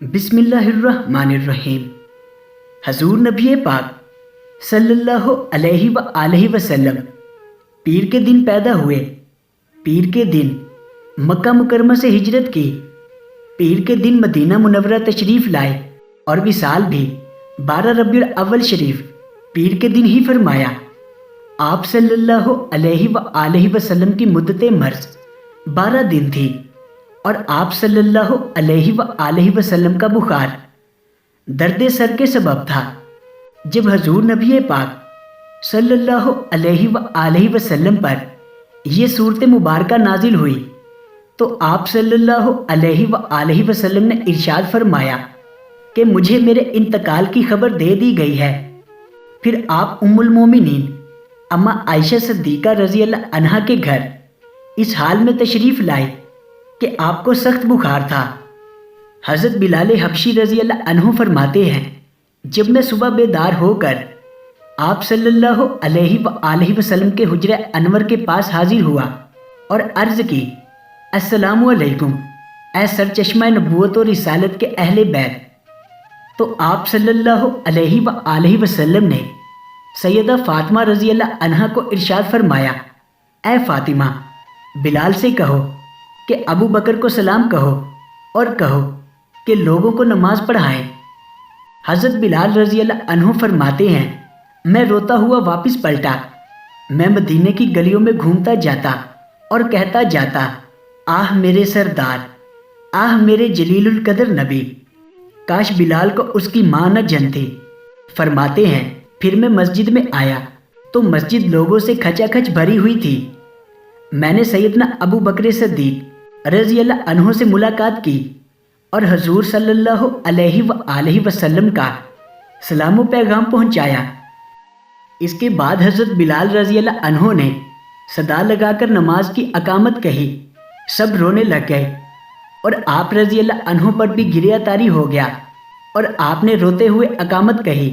بسم اللہ الرحمن الرحیم۔ حضور نبی پاک صلی اللہ علیہ وآلہ وسلم پیر کے دن پیدا ہوئے، پیر کے دن مکہ مکرمہ سے ہجرت کی، پیر کے دن مدینہ منورہ تشریف لائے اور وصال بھی 12 ربیع الاول شریف پیر کے دن ہی فرمایا۔ آپ صلی اللہ علیہ وآلہ وسلم کی مدت مرض 12 دن تھی اور آپ صلی اللہ علیہ وآلہ وسلم کا بخار درد سر کے سبب تھا۔ جب حضور نبی پاک صلی اللہ علیہ وآلہ وسلم پر یہ صورت مبارکہ نازل ہوئی تو آپ صلی اللہ علیہ وآلہ وسلم نے ارشاد فرمایا کہ مجھے میرے انتقال کی خبر دے دی گئی ہے۔ پھر آپ ام المومنین اما عائشہ صدیقہ رضی اللہ عنہا کے گھر اس حال میں تشریف لائے کہ آپ کو سخت بخار تھا۔ حضرت بلال حبشی رضی اللہ عنہ فرماتے ہیں، جب میں صبح بیدار ہو کر آپ صلی اللہ علیہ وآلہ وسلم کے حجرہ انور کے پاس حاضر ہوا اور عرض کی، السلام علیکم اے سرچشمہ نبوت و رسالت کے اہل بیت، تو آپ صلی اللہ علیہ وآلہ وسلم نے سیدہ فاطمہ رضی اللہ عنہا کو ارشاد فرمایا، اے فاطمہ، بلال سے کہو کہ ابو بکر کو سلام کہو اور کہو کہ لوگوں کو نماز پڑھائیں۔ حضرت بلال رضی اللہ عنہ فرماتے ہیں، میں روتا ہوا واپس پلٹا، میں مدینے کی گلیوں میں گھومتا جاتا اور کہتا جاتا، آہ میرے سردار، آہ میرے جلیل القدر نبی، کاش بلال کو اس کی ماں نہ جنتی۔ فرماتے ہیں، پھر میں مسجد میں آیا تو مسجد لوگوں سے کھچا کھچ بھری ہوئی تھی۔ میں نے سیدنا ابو بکر صدیق رضی اللہ عنہ سے ملاقات کی اور حضور صلی اللہ علیہ وآلہ وسلم کا سلام و پیغام پہنچایا۔ اس کے بعد حضرت بلال رضی اللہ عنہ نے صدا لگا کر نماز کی اقامت کہی، سب رونے لگ گئے اور آپ رضی اللہ عنہ پر بھی گریہ طاری ہو گیا اور آپ نے روتے ہوئے اقامت کہی۔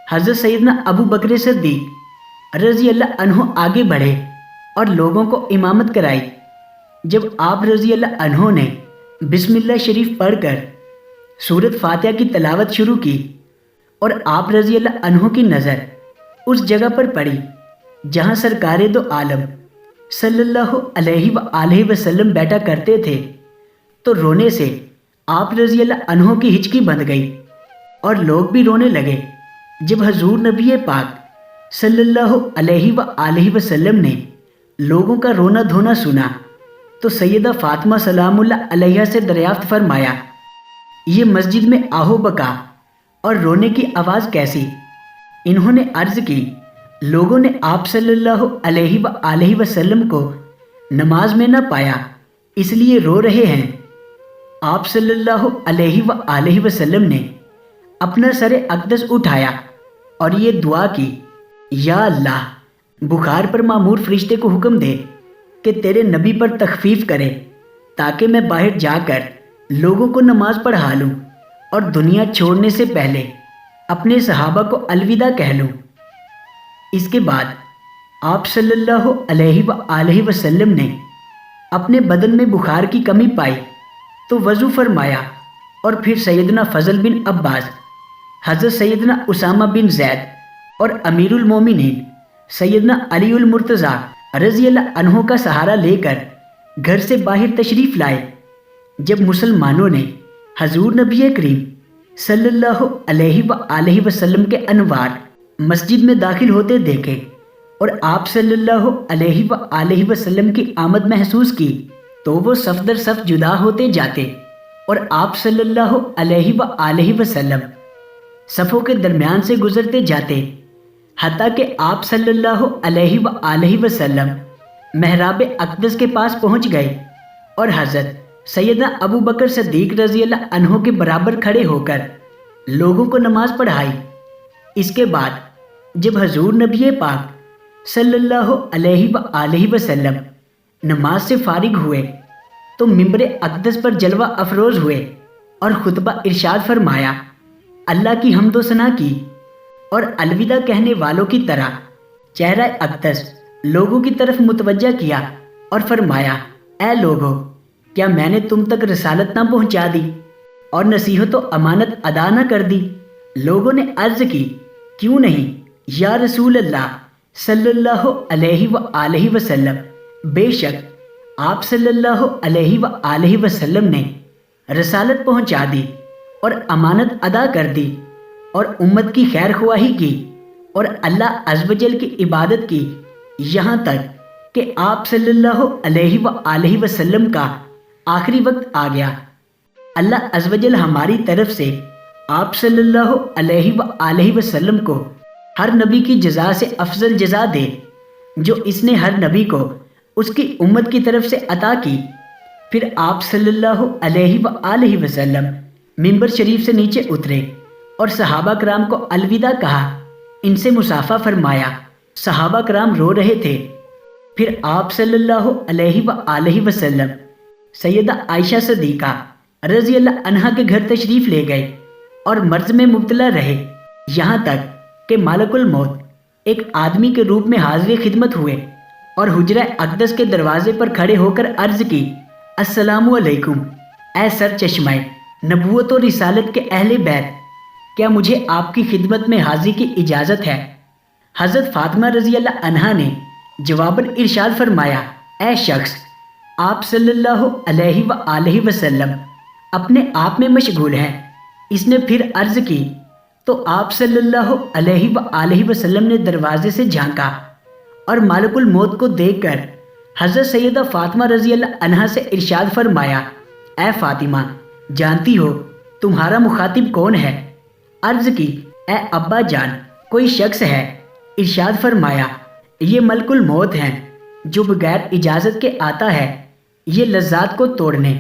حضرت سیدنا ابو بکر صدیق رضی اللہ عنہ آگے بڑھے اور لوگوں کو امامت کرائی۔ جب آپ رضی اللہ عنہ نے بسم اللہ شریف پڑھ کر سورۃ فاتحہ کی تلاوت شروع کی اور آپ رضی اللہ عنہ کی نظر اس جگہ پر پڑی جہاں سرکار دو عالم صلی اللہ علیہ وآلہ وسلم بیٹھا کرتے تھے تو رونے سے آپ رضی اللہ عنہ کی ہچکی بندھ گئی اور لوگ بھی رونے لگے۔ جب حضور نبی پاک صلی اللہ علیہ وآلہ وسلم نے لوگوں کا رونا دھونا سنا تو سیدہ فاطمہ سلام اللہ علیہا سے دریافت فرمایا، یہ مسجد میں آہو بکا اور رونے کی آواز کیسی؟ انہوں نے عرض کی، لوگوں نے آپ صلی اللہ علیہ وآلہ وسلم کو نماز میں نہ پایا اس لیے رو رہے ہیں۔ آپ صلی اللہ علیہ وآلہ وسلم نے اپنا سر اقدس اٹھایا اور یہ دعا کی، یا اللہ، بخار پر مامور فرشتے کو حکم دے کہ تیرے نبی پر تخفیف کرے تاکہ میں باہر جا کر لوگوں کو نماز پڑھا لوں اور دنیا چھوڑنے سے پہلے اپنے صحابہ کو الوداع کہہ لوں۔ اس کے بعد آپ صلی اللہ علیہ وآلہ وسلم نے اپنے بدن میں بخار کی کمی پائی تو وضو فرمایا اور پھر سیدنا فضل بن عباس، حضرت سیدنا اسامہ بن زید اور امیر المومنین سیدنا علی المرتضیٰ رضی اللہ عنہ کا سہارا لے کر گھر سے باہر تشریف لائے۔ جب مسلمانوں نے حضور نبی کریم صلی اللہ علیہ وآلہ وسلم کے انوار مسجد میں داخل ہوتے دیکھے اور آپ صلی اللہ علیہ وآلہ وسلم کی آمد محسوس کی تو وہ صف در صف جدا ہوتے جاتے اور آپ صلی اللہ علیہ وآلہ وسلم صفوں کے درمیان سے گزرتے جاتے، حتیٰ کہ آپ صلی اللہ علیہ وآلہ وسلم محراب اقدس کے پاس پہنچ گئے اور حضرت سیدنا ابو بکر صدیق رضی اللہ عنہ کے برابر کھڑے ہو کر لوگوں کو نماز پڑھائی۔ اس کے بعد جب حضور نبی پاک صلی اللہ علیہ وآلہ وسلم نماز سے فارغ ہوئے تو ممبر اقدس پر جلوہ افروز ہوئے اور خطبہ ارشاد فرمایا، اللہ کی حمد و ثنا کی اور الوداع کہنے والوں کی طرح چہرہ اقدس لوگوں کی طرف متوجہ کیا اور فرمایا، اے لوگو، کیا میں نے تم تک رسالت نہ پہنچا دی؟ اور نصیحت و امانت ادا نہ کر دی؟ لوگوں نے عرض کی، کیوں نہیں یا رسول اللہ صلی اللہ علیہ وآلہ وسلم، بے شک آپ صلی اللہ علیہ وآلہ وسلم نے رسالت پہنچا دی اور امانت ادا کر دی اور امت کی خیر خواہی کی اور اللہ عز و جل کی عبادت کی، یہاں تک کہ آپ صلی اللہ علیہ وآلہ وسلم کا آخری وقت آ گیا۔ اللہ عز و جل ہماری طرف سے آپ صلی اللہ علیہ وآلہ وسلم کو ہر نبی کی جزا سے افضل جزا دے جو اس نے ہر نبی کو اس کی امت کی طرف سے عطا کی۔ پھر آپ صلی اللہ علیہ وآلہ وسلم ممبر شریف سے نیچے اترے اور صحابہ کرام کو الوداع کہا، ان سے مصافحہ فرمایا۔ صحابہ کرام رو رہے تھے۔ پھر آپ صلی اللہ علیہ وآلہ وسلم سیدہ عائشہ صدیقہ رضی اللہ عنہا کے گھر تشریف لے گئے اور مرض میں مبتلا رہے، یہاں تک کہ ملک الموت ایک آدمی کے روپ میں حاضر خدمت ہوئے اور حجرہ اقدس کے دروازے پر کھڑے ہو کر عرض کی، السلام علیکم اے سر چشمہ نبوت و رسالت کے اہل بیت، کیا مجھے آپ کی خدمت میں حاضری کی اجازت ہے؟ حضرت فاطمہ رضی اللہ عنہا نے جواباً ارشاد فرمایا، اے شخص، آپ صلی اللہ علیہ وآلہ وسلم اپنے آپ میں مشغول ہیں۔ اس نے پھر عرض کی تو آپ صلی اللہ علیہ وآلہ وسلم نے دروازے سے جھانکا اور ملک الموت کو دیکھ کر حضرت سیدہ فاطمہ رضی اللہ عنہا سے ارشاد فرمایا، اے فاطمہ، جانتی ہو تمہارا مخاطب کون ہے؟ عرض کی، اے ابا جان، کوئی شخص ہے۔ ارشاد فرمایا، یہ ملک الموت ہیں جو بغیر اجازت کے آتا ہے، یہ لذات کو توڑنے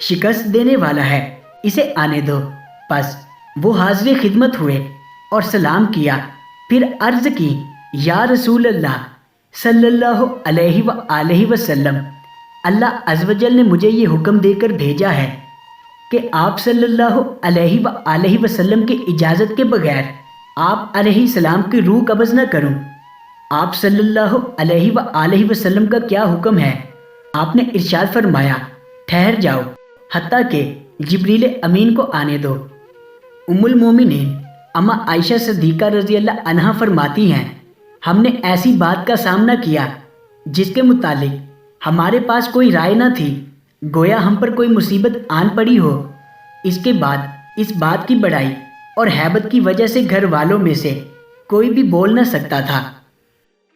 شکست دینے والا ہے، اسے آنے دو۔ پس وہ حاضر خدمت ہوئے اور سلام کیا، پھر عرض کی، یا رسول اللہ صلی اللہ علیہ وآلہ وسلم، اللہ عز و جل نے مجھے یہ حکم دے کر بھیجا ہے کہ آپ صلی اللہ علیہ وآلہ وسلم کی اجازت کے بغیر آپ علیہ السلام کی روح قبض نہ کروں۔ آپ صلی اللہ علیہ وآلہ وسلم کا کیا حکم ہے؟ آپ نے ارشاد فرمایا، ٹھہر جاؤ حتیٰ کہ جبریل امین کو آنے دو۔ ام المومنین اما عائشہ صدیقہ رضی اللہ عنہا فرماتی ہیں، ہم نے ایسی بات کا سامنا کیا جس کے متعلق ہمارے پاس کوئی رائے نہ تھی، گویا ہم پر کوئی مصیبت آن پڑی ہو۔ اس کے بعد اس بات کی بڑائی اور ہیبت کی وجہ سے گھر والوں میں سے کوئی بھی بول نہ سکتا تھا۔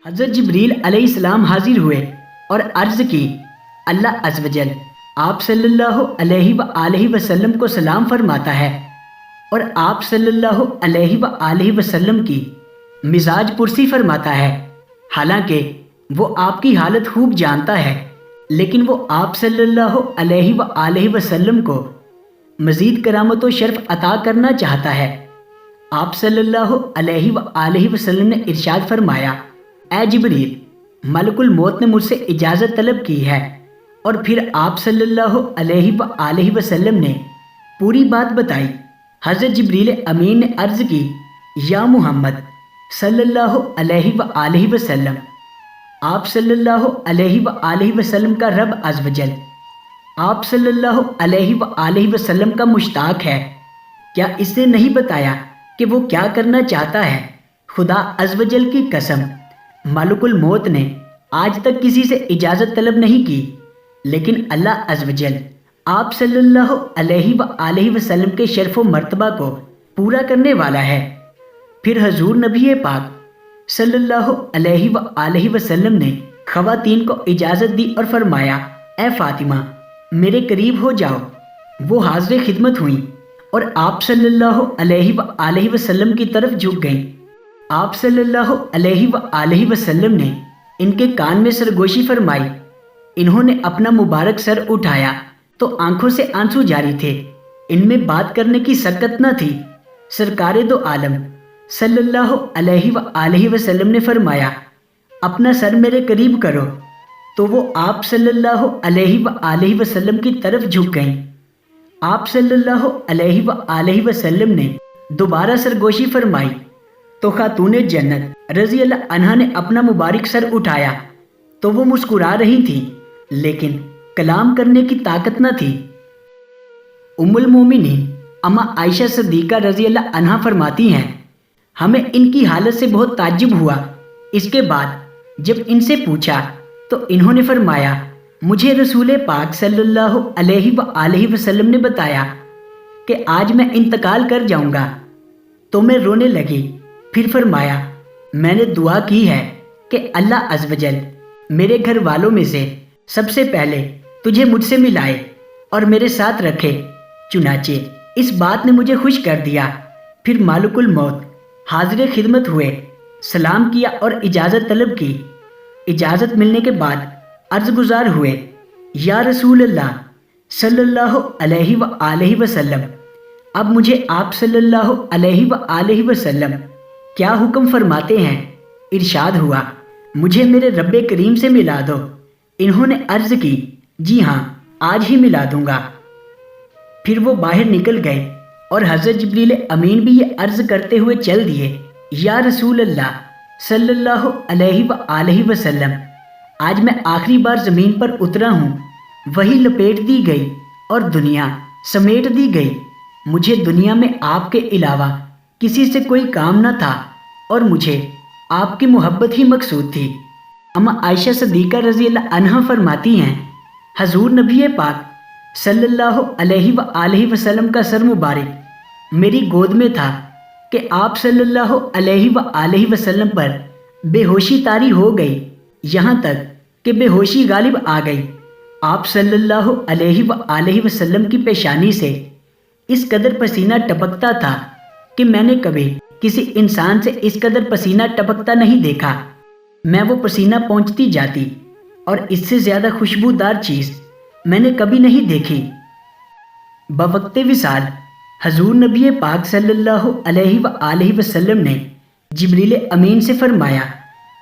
حضرت جبریل علیہ السلام حاضر ہوئے اور عرض کی، اللہ عز و جل آپ صلی اللہ علیہ وآلہ وسلم کو سلام فرماتا ہے اور آپ صلی اللہ علیہ وآلہ وسلم کی مزاج پرسی فرماتا ہے، حالانکہ وہ آپ کی حالت خوب جانتا ہے، لیکن وہ آپ صلی اللہ علیہ وآلہ وسلم کو مزید کرامت و شرف عطا کرنا چاہتا ہے۔ آپ صلی اللہ علیہ وآلہ وسلم نے ارشاد فرمایا، اے جبریل، ملک الموت نے مجھ سے اجازت طلب کی ہے، اور پھر آپ صلی اللہ علیہ وآلہ وسلم نے پوری بات بتائی۔ حضرت جبریل امین نے عرض کی، یا محمد صلی اللہ علیہ وآلہ وسلم، آپ صلی اللہ علیہ وآلہ وسلم کا رب عز و جل آپ صلی اللہ علیہ وآلہ وسلم کا مشتاق ہے، کیا اس نے نہیں بتایا کہ وہ کیا کرنا چاہتا ہے؟ خدا عز و جل کی قسم، ملک الموت نے آج تک کسی سے اجازت طلب نہیں کی، لیکن اللہ عز و جل آپ صلی اللہ علیہ وآلہ وسلم کے شرف و مرتبہ کو پورا کرنے والا ہے۔ پھر حضور نبی پاک صلی اللہ علیہ وآلہ وسلم نے خواتین کو اجازت دی اور فرمایا، اے فاطمہ میرے قریب ہو جاؤ۔ وہ حاضر خدمت ہوئیں اور آپ صلی اللہ علیہ وآلہ وسلم کی طرف جھک گئیں۔ آپ صلی اللہ علیہ وآلہ وسلم نے ان کے کان میں سرگوشی فرمائی۔ انہوں نے اپنا مبارک سر اٹھایا تو آنکھوں سے آنسو جاری تھے، ان میں بات کرنے کی سکت نہ تھی۔ سرکار دو عالم صلی اللہ علیہ وآلہ وسلم نے فرمایا، اپنا سر میرے قریب کرو، تو وہ آپ صلی اللہ علیہ وآلہ وسلم کی طرف جھک گئیں۔ آپ صلی اللہ علیہ وآلہ وسلم نے دوبارہ سرگوشی فرمائی تو خاتون جنت رضی اللہ عنہا نے اپنا مبارک سر اٹھایا تو وہ مسکرا رہی تھیں، لیکن کلام کرنے کی طاقت نہ تھی۔ ام المومنین اما عائشہ صدیقہ رضی اللہ عنہا فرماتی ہیں ہمیں ان کی حالت سے بہت تعجب ہوا۔ اس کے بعد جب ان سے پوچھا تو انہوں نے فرمایا مجھے رسول پاک صلی اللہ علیہ وآلہ وسلم نے بتایا کہ آج میں انتقال کر جاؤں گا، تو میں رونے لگی۔ پھر فرمایا میں نے دعا کی ہے کہ اللہ عز و جل میرے گھر والوں میں سے سب سے پہلے تجھے مجھ سے ملائے اور میرے ساتھ رکھے، چنانچہ اس بات نے مجھے خوش کر دیا۔ پھر مالک الموت حاضر خدمت ہوئے، سلام کیا اور اجازت طلب کی۔ اجازت ملنے کے بعد عرض گزار ہوئے یا رسول اللہ صلی اللہ علیہ وآلہ وسلم، اب مجھے آپ صلی اللہ علیہ وآلہ وسلم کیا حکم فرماتے ہیں؟ ارشاد ہوا مجھے میرے رب کریم سے ملا دو۔ انہوں نے عرض کی جی ہاں آج ہی ملا دوں گا۔ پھر وہ باہر نکل گئے اور حضرت جبریل امین بھی یہ عرض کرتے ہوئے چل دیے یا رسول اللہ صلی اللہ علیہ وآلہ وسلم، آج میں آخری بار زمین پر اترا ہوں۔ وہی لپیٹ دی گئی اور دنیا سمیٹ دی گئی۔ مجھے دنیا میں آپ کے علاوہ کسی سے کوئی کام نہ تھا اور مجھے آپ کی محبت ہی مقصود تھی۔ اما عائشہ صدیقہ رضی اللہ عنہا فرماتی ہیں حضور نبی پاک صلی اللہ علیہ وآلہ وسلم کا سر مبارک میری گود میں تھا کہ آپ صلی اللہ علیہ وآلہ وسلم پر بے ہوشی طاری ہو گئی، یہاں تک کہ بے ہوشی غالب آ گئی۔ آپ صلی اللہ علیہ وآلہ وسلم کی پیشانی سے اس قدر پسینہ ٹپکتا تھا کہ میں نے کبھی کسی انسان سے اس قدر پسینہ ٹپکتا نہیں دیکھا۔ میں وہ پسینہ پہنچتی جاتی اور اس سے زیادہ خوشبودار چیز میں نے کبھی نہیں دیکھی۔ بوقت وصال حضور نبی پاک صلی اللہ علیہ وآلہ وسلم نے جبریل امین سے فرمایا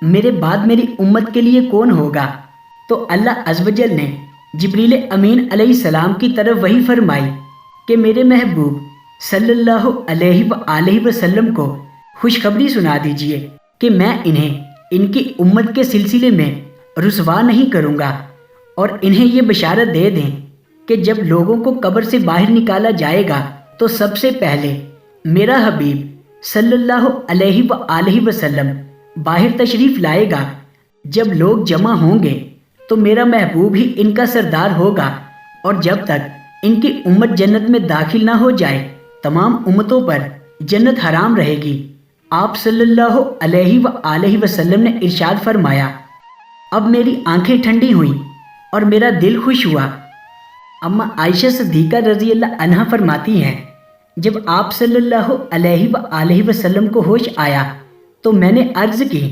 میرے بعد میری امت کے لیے کون ہوگا؟ تو اللہ عز و جل نے جبریل امین علیہ السلام کی طرف وحی فرمائی کہ میرے محبوب صلی اللہ علیہ وآلہ وسلم کو خوشخبری سنا دیجئے کہ میں انہیں ان کی امت کے سلسلے میں رسوا نہیں کروں گا، اور انہیں یہ بشارت دے دیں کہ جب لوگوں کو قبر سے باہر نکالا جائے گا تو سب سے پہلے میرا حبیب صلی اللہ علیہ وآلہ وسلم باہر تشریف لائے گا۔ جب لوگ جمع ہوں گے تو میرا محبوب ہی ان کا سردار ہوگا، اور جب تک ان کی امت جنت میں داخل نہ ہو جائے تمام امتوں پر جنت حرام رہے گی۔ آپ صلی اللہ علیہ وآلہ وسلم نے ارشاد فرمایا اب میری آنکھیں ٹھنڈی ہوئیں اور میرا دل خوش ہوا۔ اما عائشہ صدیقہ رضی اللہ عنہا فرماتی ہیں جب آپ صلی اللہ علیہ وآلہ وسلم کو ہوش آیا تو میں نے عرض کی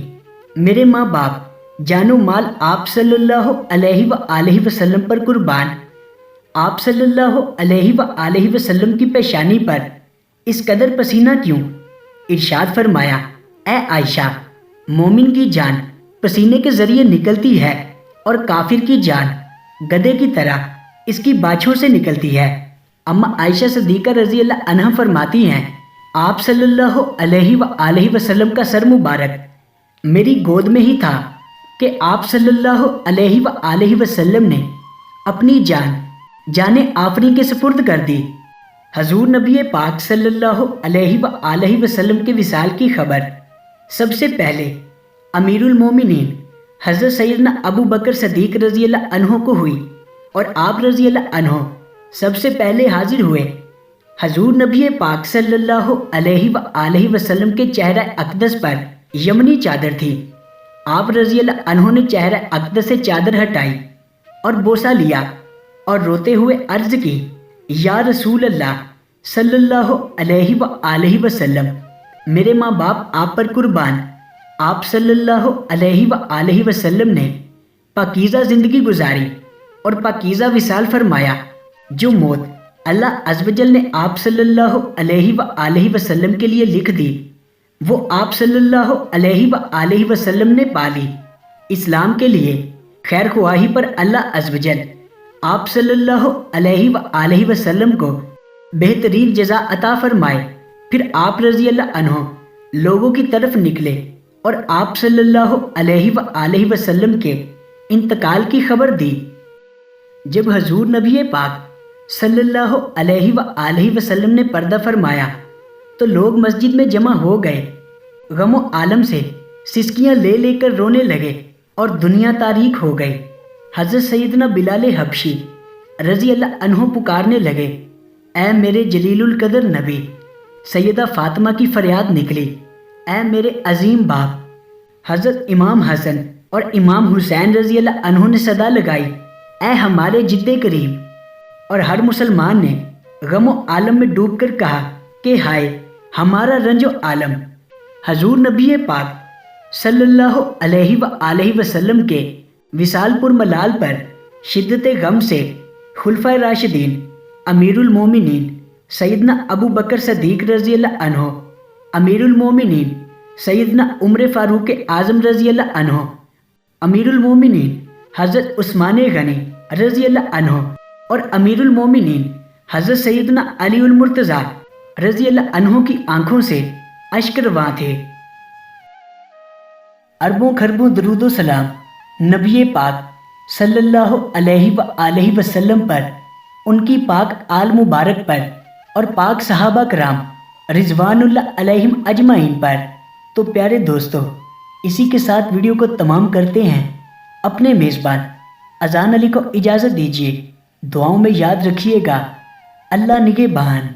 میرے ماں باپ جان و مال آپ صلی اللہ علیہ وآلہ وسلم پر قربان۔ آپ صلی اللہ علیہ وآلہ وسلم کی پیشانی پر اس قدر پسینہ کیوں؟ ارشاد فرمایا اے عائشہ، مومن کی جان پسینے کے ذریعے نکلتی ہے اور کافر کی جان گدھے کی طرح اس کی باچھوں سے نکلتی ہے۔ اما عائشہ صدیقہ رضی اللہ عنہا فرماتی ہیں آپ صلی اللہ علیہ وآلہ وسلم کا سر مبارک میری گود میں ہی تھا کہ آپ صلی اللہ علیہ وآلہ وسلم نے اپنی جان آفریں کے سپرد کر دی۔ حضور نبی پاک صلی اللہ علیہ وآلہ وسلم کے وصال کی خبر سب سے پہلے امیر المومنین حضرت سیدنا ابو بکر صدیق رضی اللہ عنہ کو ہوئی، اور آپ رضی اللہ عنہ سب سے پہلے حاضر ہوئے۔ حضور نبی پاک صلی اللہ علیہ وآلہ وسلم کے چہرہ اقدس پر یمنی چادر تھی۔ آپ رضی اللہ عنہ نے چہرہ اقدس سے چادر ہٹائی اور بوسہ لیا اور روتے ہوئے عرض کی یا رسول اللہ صلی اللہ علیہ وآلہ وسلم، میرے ماں باپ آپ پر قربان۔ آپ صلی اللہ علیہ وآلہ وسلم نے پاکیزہ زندگی گزاری اور پاکیزہ وصال فرمایا۔ جو موت اللہ عز و جل نے آپ صلی اللہ علیہ وآلہ وسلم کے لیے لکھ دی وہ آپ صلی اللہ علیہ وآلہ وسلم نے پالی۔ اسلام کے لیے خیر خواہی پر اللہ عز و جل آپ صلی اللہ علیہ وآلہ وسلم کو بہترین جزا عطا فرمائے۔ پھر آپ رضی اللہ عنہ لوگوں کی طرف نکلے اور آپ صلی اللہ علیہ وآلہ وسلم کے انتقال کی خبر دی۔ جب حضور نبی پاک صلی اللہ علیہ وآلہ وسلم نے پردہ فرمایا تو لوگ مسجد میں جمع ہو گئے، غم و عالم سے سسکیاں لے لے کر رونے لگے اور دنیا تاریک ہو گئی۔ حضرت سیدنا بلال حبشی رضی اللہ عنہ پکارنے لگے، اے میرے جلیل القدر نبی۔ سیدہ فاطمہ کی فریاد نکلی، اے میرے عظیم باپ۔ حضرت امام حسن اور امام حسین رضی اللہ عنہ نے صدا لگائی، اے ہمارے جد کریم۔ اور ہر مسلمان نے غم و عالم میں ڈوب کر کہا کہ ہائے ہمارا رنج و عالم۔ حضور نبی پاک صلی اللہ علیہ وآلہ وسلم کے وصال پر ملال پر شدت غم سے خلفائے راشدین امیر المومنین سیدنا ابو بکر صدیق رضی اللہ عنہ، امیر المومنین سیدنا عمر فاروق اعظم رضی اللہ عنہ، امیر المومنین حضرت عثمان غنی رضی اللہ عنہ اور امیر المومنین حضرت سیدنا علی المرتضیٰ رضی اللہ عنہ کی آنکھوں سے اشک رواں تھے۔ اربوں خربوں درود و سلام نبی پاک صلی اللہ علیہ وآلہ وسلم پر، ان کی پاک آل مبارک پر اور پاک صحابہ کرام رضوان اللہ علیہم اجمعین پر۔ تو پیارے دوستو، اسی کے ساتھ ویڈیو کو تمام کرتے ہیں۔ اپنے میزبان اذان علی کو اجازت دیجیے، دعاؤں میں یاد رکھیے گا۔ اللہ نگہبان۔